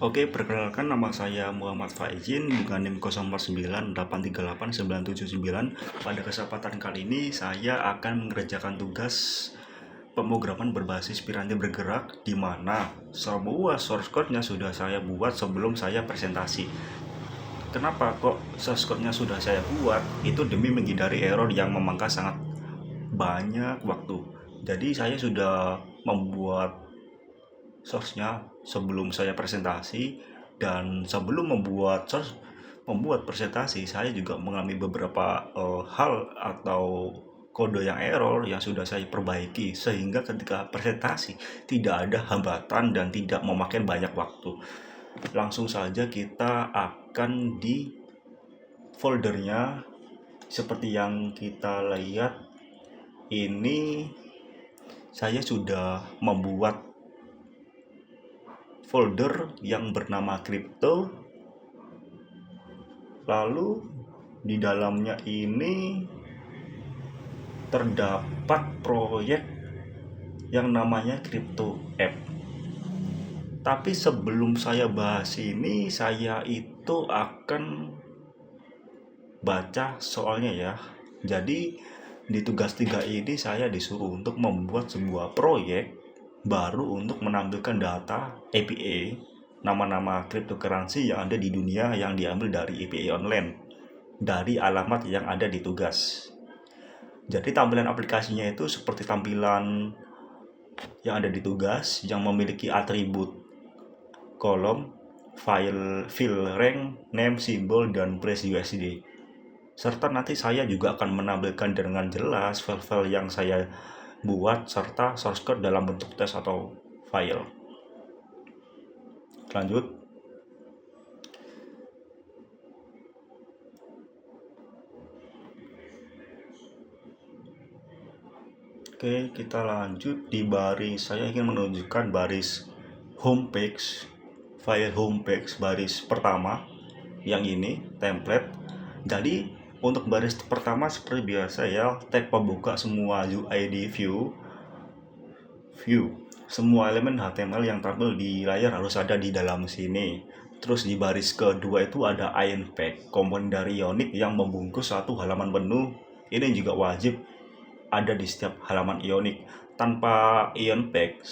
Oke, perkenalkan nama saya Muhammad Faizin dengan NIM 0898389799. Pada kesempatan kali ini saya akan mengerjakan tugas pemrograman berbasis piranti bergerak di mana semua source code-nya sudah saya buat sebelum saya presentasi. Kenapa kok source code-nya sudah saya buat? Itu demi menghindari error yang memangkas sangat banyak waktu. Jadi saya sudah membuat source-nya sebelum saya presentasi, dan sebelum membuat presentasi saya juga mengalami beberapa hal atau kode yang error yang sudah saya perbaiki sehingga ketika presentasi tidak ada hambatan dan tidak memakan banyak waktu. Langsung saja kita akan di foldernya seperti yang kita lihat ini. Saya sudah membuat folder yang bernama crypto, lalu di dalamnya ini terdapat proyek yang namanya crypto app. Tapi sebelum saya bahas ini, saya itu akan baca soalnya ya. Jadi di tugas 3 ini saya disuruh untuk membuat sebuah proyek baru untuk menampilkan data API, nama-nama cryptocurrency yang ada di dunia yang diambil dari API online, dari alamat yang ada di tugas. Jadi tampilan aplikasinya itu seperti tampilan yang ada di tugas yang memiliki atribut kolom, file, field rank, name, symbol, dan price USD. Serta nanti saya juga akan menampilkan dengan jelas file-file yang saya buat serta source code dalam bentuk teks atau file. Lanjut. Oke, kita lanjut di baris. Saya ingin menunjukkan baris homepage, file homepage baris pertama yang ini template. Jadi untuk baris pertama seperti biasa ya, tag pembuka semua UID view. Semua elemen HTML yang tampil di layar harus ada di dalam sini. Terus di baris kedua itu ada IonPack, komponen dari Ionic yang membungkus satu halaman penuh. Ini juga wajib ada di setiap halaman Ionic. Tanpa IonPack,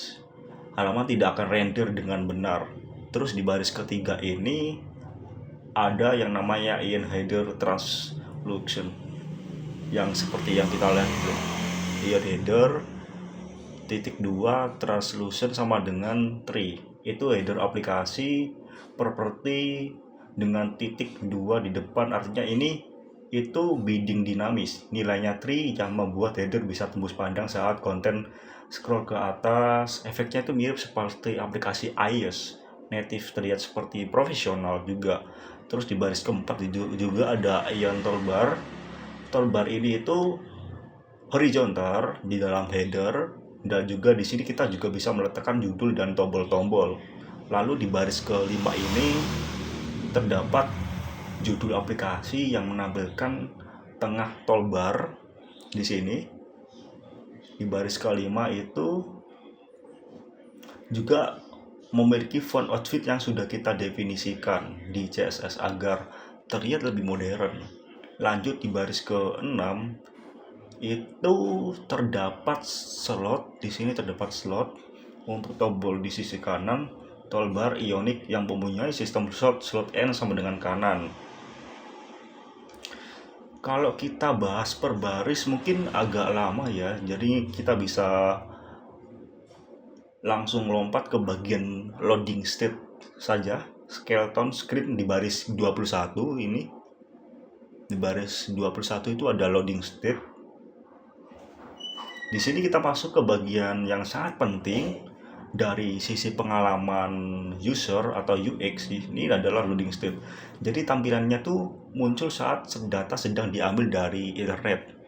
halaman tidak akan render dengan benar. Terus di baris ketiga ini ada yang namanya Ion Header Translution, yang seperti yang kita lihat itu. Ion Header titik 2 translucent sama dengan tree, itu header aplikasi property dengan titik 2 di depan, artinya ini itu bidding dinamis, nilainya tree yang membuat header bisa tembus pandang saat konten scroll ke atas. Efeknya itu mirip seperti aplikasi iOS native, terlihat seperti profesional juga. Terus di baris keempat juga ada Ion toolbar. Toolbar ini itu horizontal di dalam header, dan juga di sini kita juga bisa meletakkan judul dan tombol-tombol. Lalu di baris kelima ini terdapat judul aplikasi yang menampilkan tengah toolbar di sini. Di baris kelima itu juga memiliki font outfit yang sudah kita definisikan di CSS agar terlihat lebih modern. Lanjut di baris ke-6 itu terdapat slot. Di sini terdapat slot untuk tombol di sisi kanan toolbar Ionic yang mempunyai sistem slot N sama dengan kanan. Kalau kita bahas per baris mungkin agak lama ya, jadi kita bisa langsung lompat ke bagian loading state saja. Skeleton script di baris 21 ini. Di baris 21 itu ada loading state. Di sini kita masuk ke bagian yang sangat penting dari sisi pengalaman user atau UX. Ini adalah loading state. Jadi tampilannya tuh muncul saat data sedang diambil dari internet.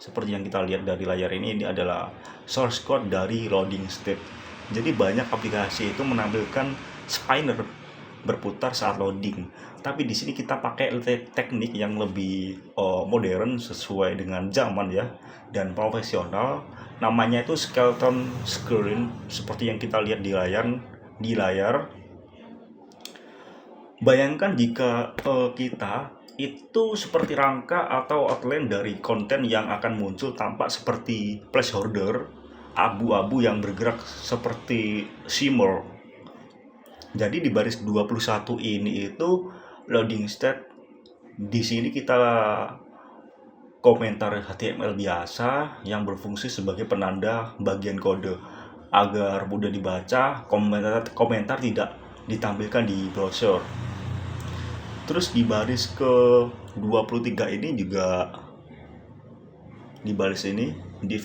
Seperti yang kita lihat dari layar ini adalah source code dari loading state. Jadi banyak aplikasi itu menampilkan spinner berputar saat loading. Tapi di sini kita pakai teknik yang lebih modern sesuai dengan zaman ya, dan profesional. Namanya itu skeleton screen seperti yang kita lihat di layar. Bayangkan jika kita itu seperti rangka atau outline dari konten yang akan muncul tampak seperti placeholder, abu-abu yang bergerak seperti shimmer. Jadi di baris 21 ini itu loading state, di sini kita komentar HTML biasa yang berfungsi sebagai penanda bagian kode agar mudah dibaca. Komentar tidak ditampilkan di browser. Terus di baris ke 23 ini juga, di baris ini div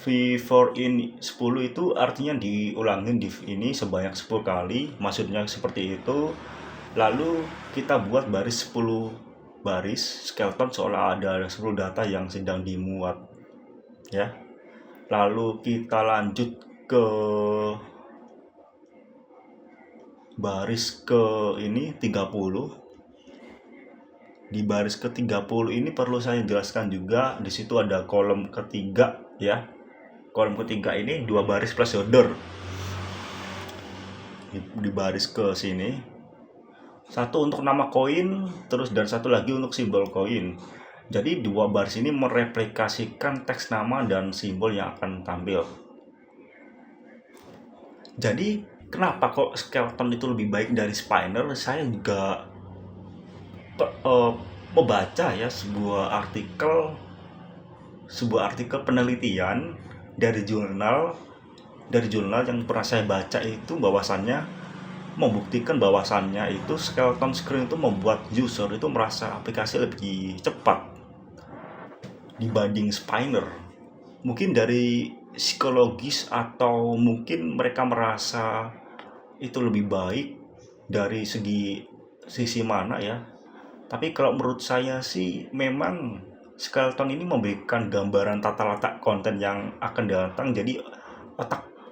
v4 in 10 itu artinya diulangin div ini sebanyak 10 kali, maksudnya seperti itu. Lalu kita buat baris 10 baris skeleton seolah ada 10 data yang sedang dimuat ya. Lalu kita lanjut ke baris ke ini 30. Di baris ke-30 ini perlu saya jelaskan juga, di situ ada kolom ketiga ya. Kolom ketiga ini 2 baris placeholder. Di baris ke sini, satu untuk nama koin, terus dan satu lagi untuk simbol koin. Jadi 2 baris ini mereplikasikan teks nama dan simbol yang akan tampil. Jadi kenapa kok skeleton itu lebih baik dari spinner? Saya juga membaca ya sebuah artikel penelitian dari jurnal yang pernah saya baca itu, bahwasannya membuktikan bahwasannya itu skeleton screen itu membuat user itu merasa aplikasi lebih cepat dibanding spinner. Mungkin dari psikologis atau mungkin mereka merasa itu lebih baik dari sisi mana ya. Tapi kalau menurut saya sih memang skeleton ini memberikan gambaran tata letak konten yang akan datang. Jadi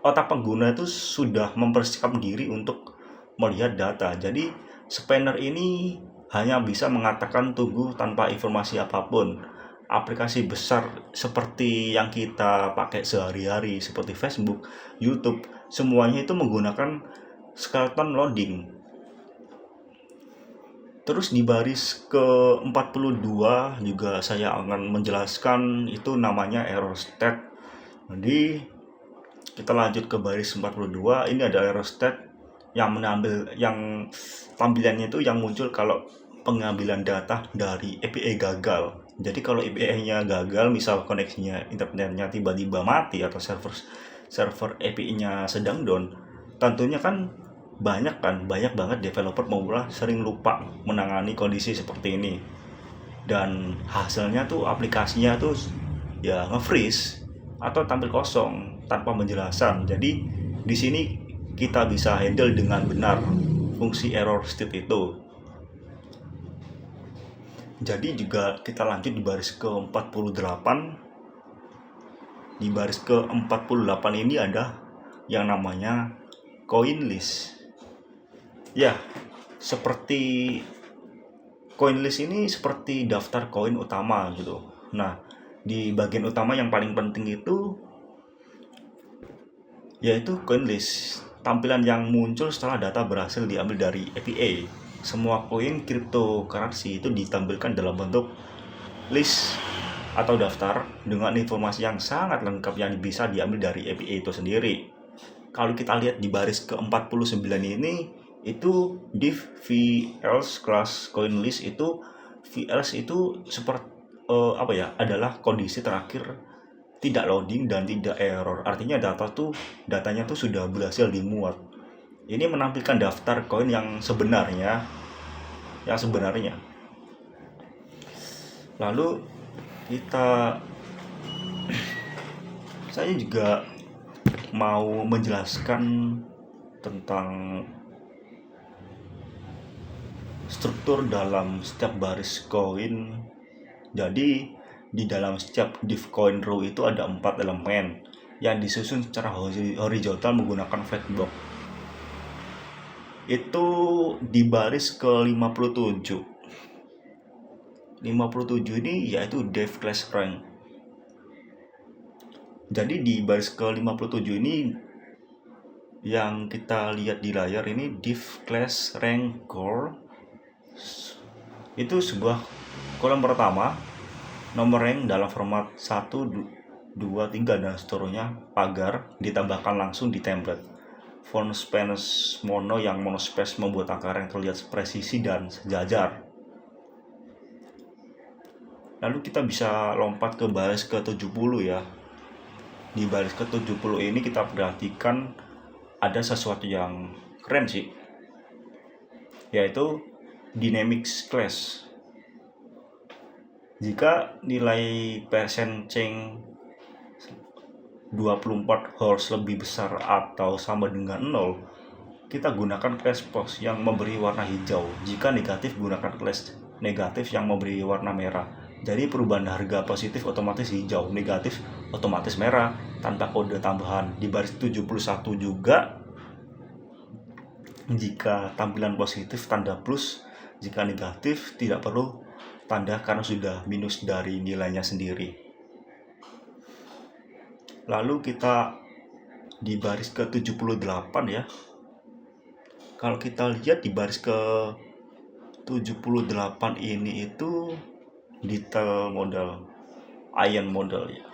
otak pengguna itu sudah mempersiapkan diri untuk melihat data. Jadi spanner ini hanya bisa mengatakan tunggu tanpa informasi apapun. Aplikasi besar seperti yang kita pakai sehari-hari seperti Facebook, YouTube, semuanya itu menggunakan skeleton loading. Terus di baris ke-42 juga saya akan menjelaskan itu namanya error state. Jadi kita lanjut ke baris 42, ini ada error state yang tampilannya itu yang muncul kalau pengambilan data dari API gagal. Jadi kalau API-nya gagal, misal koneksinya internetnya tiba-tiba mati atau server API-nya sedang down, tentunya kan banyak banget developer pemula sering lupa menangani kondisi seperti ini, dan hasilnya tuh aplikasinya tuh ya nge-freeze atau tampil kosong tanpa penjelasan. Jadi di sini kita bisa handle dengan benar fungsi error state itu. Jadi juga kita lanjut di baris ke-48. Di baris ke-48 ini ada yang namanya coin list. Ya, seperti coin list ini seperti daftar koin utama gitu. Nah, di bagian utama yang paling penting itu yaitu coin list, tampilan yang muncul setelah data berhasil diambil dari API. Semua koin cryptocurrency itu ditampilkan dalam bentuk list atau daftar dengan informasi yang sangat lengkap yang bisa diambil dari API itu sendiri. Kalau kita lihat di baris ke-49 ini, itu div vls class coin list itu, vls itu seperti adalah kondisi terakhir tidak loading dan tidak error. Artinya datanya tuh sudah berhasil dimuat. Ini menampilkan daftar koin yang sebenarnya. Lalu saya juga mau menjelaskan tentang struktur dalam setiap baris koin. Jadi di dalam setiap div coin row itu ada 4 elemen yang disusun secara horizontal menggunakan flag block. Itu di baris ke-57. 57 ini yaitu dev class rank. Jadi di baris ke-57 ini yang kita lihat di layar ini div class rank core, itu sebuah kolom pertama nomor rank dalam format 1, 2, 3 dan seterusnya agar ditambahkan langsung di template. Font Spanish mono yang monospace membuat angka rank terlihat presisi dan sejajar. Lalu kita bisa lompat ke baris ke-70 ya. Di baris ke-70 ini kita perhatikan ada sesuatu yang keren sih, yaitu dynamics class. Jika nilai persen change 24 Hz lebih besar atau sama dengan 0, kita gunakan class box yang memberi warna hijau. Jika negatif, gunakan class negatif yang memberi warna merah. Jadi perubahan harga positif otomatis hijau, negatif otomatis merah tanpa kode tambahan. Di baris 71 juga, jika tampilan positif tanda plus, jika negatif tidak perlu tanda karena sudah minus dari nilainya sendiri. Lalu kita di baris ke-78 ya. Kalau kita lihat di baris ke-78 ini itu detail model, iron model ya.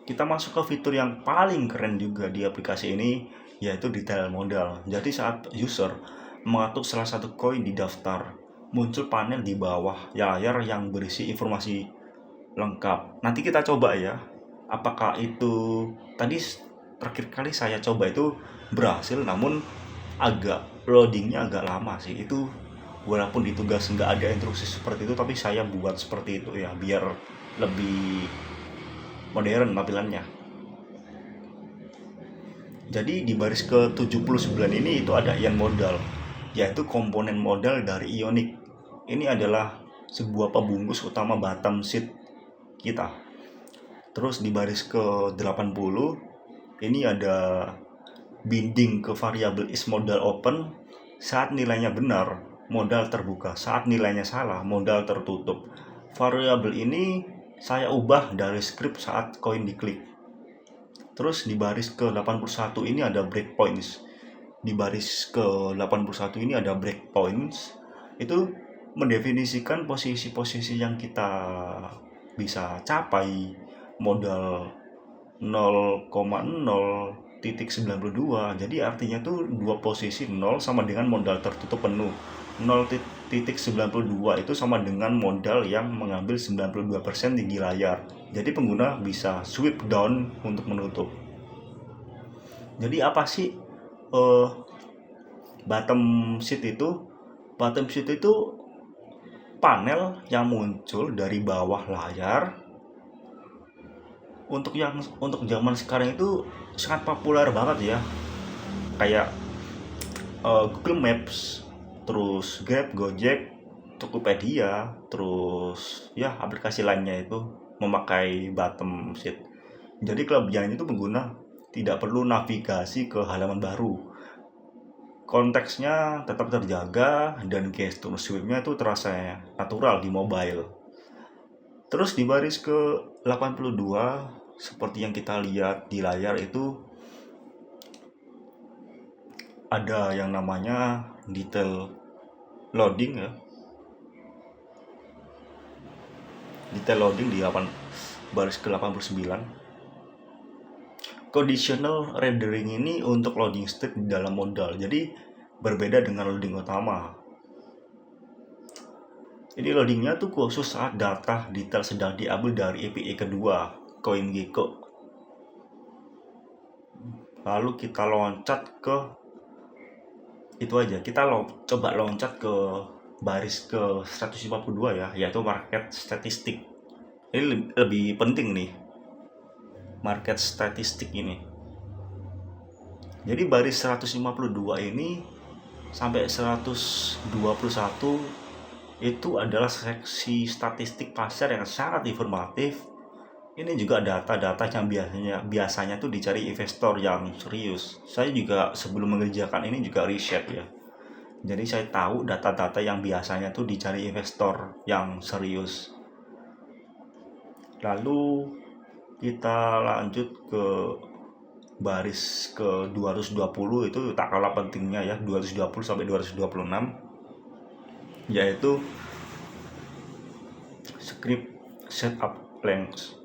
Kita masuk ke fitur yang paling keren juga di aplikasi ini, yaitu detail model. Jadi saat user mengatur salah satu koin di daftar, muncul panel di bawah layar yang berisi informasi lengkap. Nanti kita coba ya, apakah itu tadi terakhir kali saya coba itu berhasil, namun loadingnya agak lama sih. Itu walaupun di tugas nggak ada instruksi seperti itu, tapi saya buat seperti itu ya, biar lebih modern tampilannya. Jadi di baris ke-79 ini itu ada ion modal, yaitu komponen modal dari Ionic. Ini adalah sebuah pembungkus utama bottom sheet kita. Terus di baris ke-80 ini ada binding ke variabel is modal open. Saat nilainya benar, modal terbuka. Saat nilainya salah, modal tertutup. Variabel ini saya ubah dari script saat koin diklik. Terus di baris ke-81 ini ada breakpoints. Di baris ke-81 ini ada breakpoints. Itu mendefinisikan posisi-posisi yang kita bisa capai. Modal 0,0.92. Jadi artinya tuh dua posisi 0 sama dengan modal tertutup penuh. 0.92 itu sama dengan modal yang mengambil 92% tinggi layar. Jadi pengguna bisa swipe down untuk menutup. Jadi apa sih bottom sheet itu? Bottom sheet itu panel yang muncul dari bawah layar. Untuk zaman sekarang itu sangat populer banget ya. Kayak Google Maps, terus Grab, Gojek, Tokopedia, terus ya aplikasi lainnya itu memakai bottom sheet. Jadi kelebihannya itu pengguna tidak perlu navigasi ke halaman baru. Konteksnya tetap terjaga dan gestur swipe-nya itu terasa natural di mobile. Terus di baris ke-82 seperti yang kita lihat di layar itu ada yang namanya detail loading ya. Detail loading di baris ke-89. Conditional rendering ini untuk loading state di dalam modal. Jadi berbeda dengan loading utama. Ini loadingnya tuh khusus saat data detail sedang diambil dari API kedua, CoinGecko. Lalu kita loncat ke itu aja. Kita coba loncat ke baris ke 152 ya, yaitu market statistik. Ini lebih penting nih, market statistik ini. Jadi baris 152 ini sampai 121 itu adalah seksi statistik pasar yang sangat informatif. Ini juga data-data yang biasanya tuh dicari investor yang serius. Saya juga sebelum mengerjakan ini juga riset ya. Jadi saya tahu data-data yang biasanya tuh dicari investor yang serius. Lalu kita lanjut ke baris ke 220 itu tak kalah pentingnya ya, 220 sampai 226, yaitu script setup length.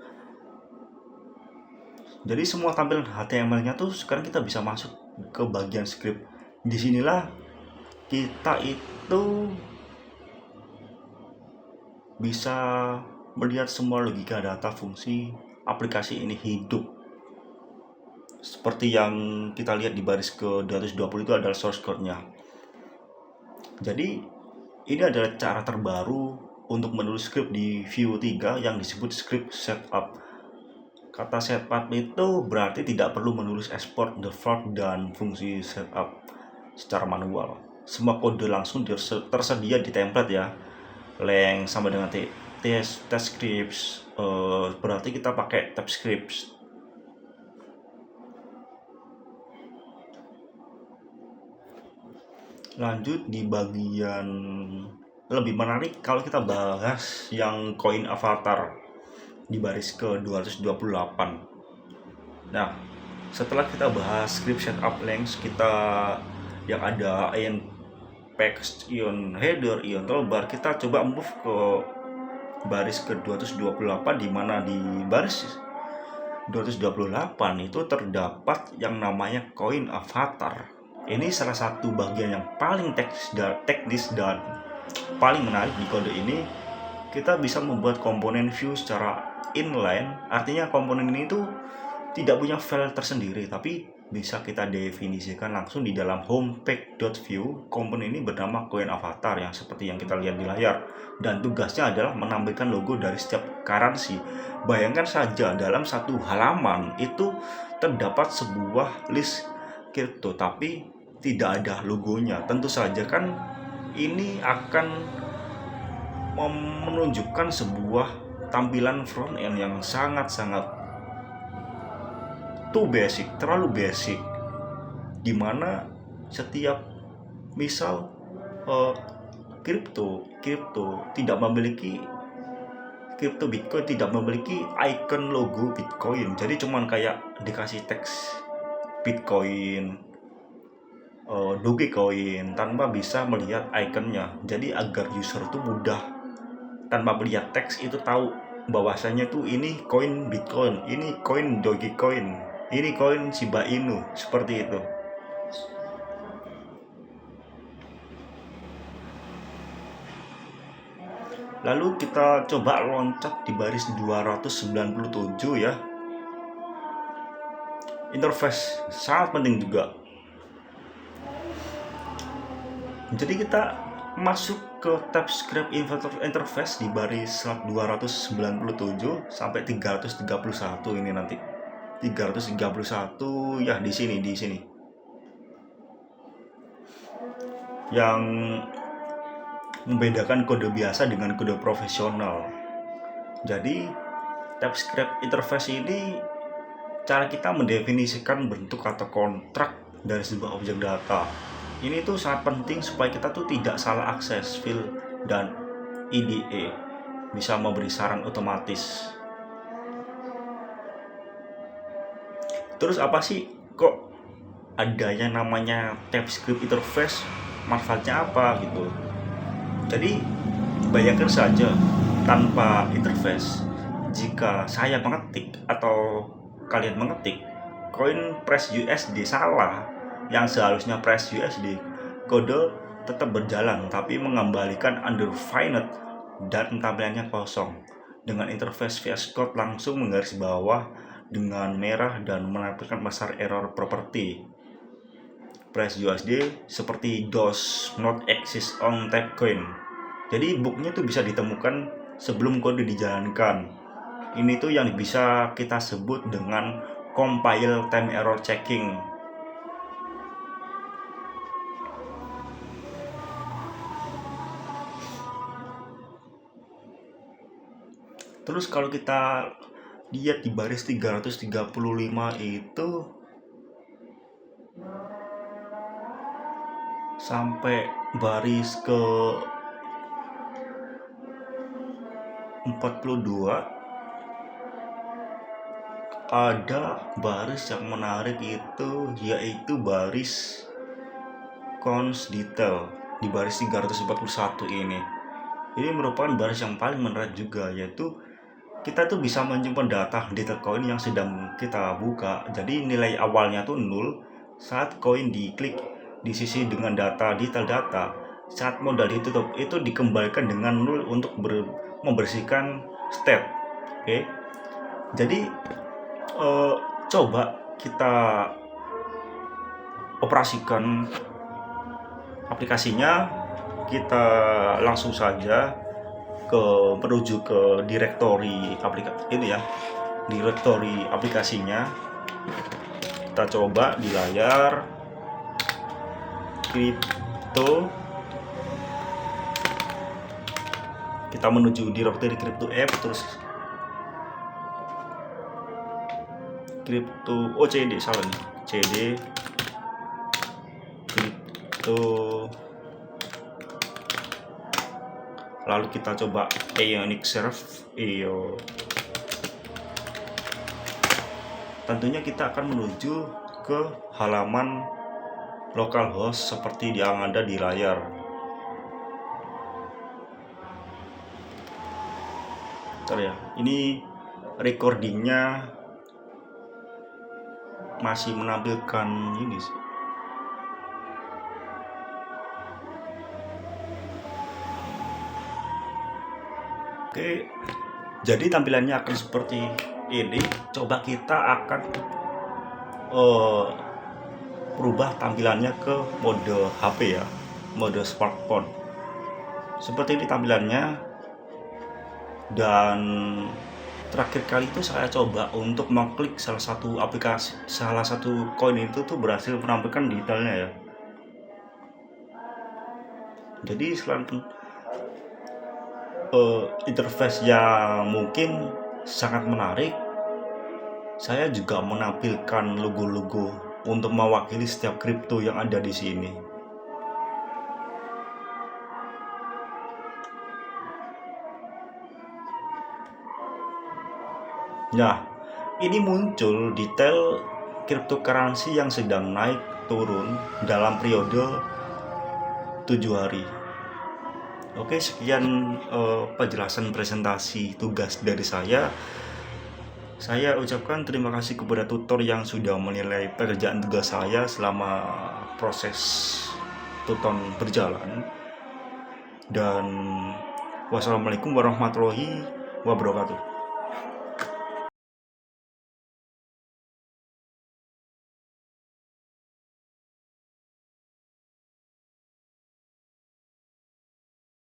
Jadi semua tampilan HTML-nya tuh sekarang kita bisa masuk ke bagian script. Disinilah kita itu bisa melihat semua logika data fungsi aplikasi ini hidup. Seperti yang kita lihat di baris ke 220 itu adalah source code-nya. Jadi ini adalah cara terbaru untuk menulis script di Vue 3 yang disebut script setup. Kata setup itu berarti tidak perlu menulis export, default, dan fungsi setup secara manual. Semua kode langsung tersedia di template ya. Length sama dengan test scripts, berarti kita pakai TypeScript. Lanjut di bagian lebih menarik kalau kita bahas yang koin avatar di baris ke 228. Nah, setelah kita bahas script setup length, kita yang ada ion text, ion header, ion toolbar, kita coba move ke baris ke 228, di mana di baris 228 itu terdapat yang namanya koin avatar. Ini salah satu bagian yang paling teknis dan paling menarik di kode ini. Kita bisa membuat komponen Vue secara inline, artinya komponen ini tuh tidak punya file tersendiri, tapi bisa kita definisikan langsung di dalam homepage.vue. Komponen ini bernama koin avatar yang seperti yang kita lihat di layar, dan tugasnya adalah menampilkan logo dari setiap currency. Bayangkan saja dalam satu halaman itu terdapat sebuah list kripto tapi tidak ada logonya. Tentu saja kan ini akan menunjukkan sebuah tampilan front end yang sangat-sangat terlalu basic, dimana setiap misal kripto tidak memiliki Bitcoin tidak memiliki icon logo Bitcoin, jadi cuman kayak dikasih teks Bitcoin, Dogecoin tanpa bisa melihat ikonnya. Jadi agar user itu mudah tanpa melihat teks itu tahu bahwasanya tuh ini koin Bitcoin, ini koin Dogecoin, ini koin Shiba Inu, seperti itu. Lalu kita coba loncat di baris 297 ya. Interface sangat penting juga. Jadi kita masuk ke TypeScript interface di baris 297 sampai 331 ini nanti. 331 ya di sini. Yang membedakan kode biasa dengan kode profesional. Jadi TypeScript interface ini cara kita mendefinisikan bentuk atau kontrak dari sebuah objek data. Ini tuh sangat penting supaya kita tuh tidak salah akses field dan IDE, bisa memberi saran otomatis. Terus apa sih kok adanya namanya TypeScript interface, manfaatnya apa gitu? Jadi bayangkan saja, tanpa interface, jika saya mengetik atau kalian mengetik koin press USD salah, yang seharusnya press USD, kode tetap berjalan tapi mengembalikan undefined dan tampilannya kosong. Dengan interface VS Code langsung menggaris bawah dengan merah dan menampilkan besar error property press USD seperti does not exist on Typecoin. Jadi bugnya tuh bisa ditemukan sebelum kode dijalankan. Ini tuh yang bisa kita sebut dengan compile time error checking. Terus kalau kita lihat di baris 335 itu sampai baris ke 42 ada baris yang menarik itu yaitu baris cons detail di baris 341 ini. Ini merupakan baris yang paling menarik juga, yaitu kita tuh bisa menyimpan data detail koin yang sedang kita buka. Jadi nilai awalnya tuh 0 saat koin diklik di sisi dengan data detail data. Saat modal ditutup itu dikembalikan dengan 0 untuk membersihkan state. Oke. Jadi coba kita operasikan aplikasinya. Kita langsung saja menuju ke direktori direktori aplikasinya. Kita coba di layar kripto, kita menuju direktori kripto app, terus kripto CD salah nih, CD kripto, lalu kita coba Ionic Serve IO. Tentunya kita akan menuju ke halaman localhost seperti yang ada di layar. Bentar ya, ini recordingnya masih menampilkan ini sih. Oke, jadi tampilannya akan seperti ini. Coba kita akan berubah tampilannya ke mode HP ya, mode smartphone. Seperti ini tampilannya. Dan terakhir kali itu saya coba untuk mengklik salah satu koin itu tuh berhasil menampilkan detailnya ya. Jadi selain interface yang mungkin sangat menarik, saya juga menampilkan logo-logo untuk mewakili setiap kripto yang ada di sini. Nah, ini muncul detail cryptocurrency yang sedang naik turun dalam periode 7 hari. Oke, sekian penjelasan presentasi tugas dari saya. Saya ucapkan terima kasih kepada tutor yang sudah menilai pekerjaan tugas saya selama proses tuton berjalan. Dan wassalamualaikum warahmatullahi wabarakatuh.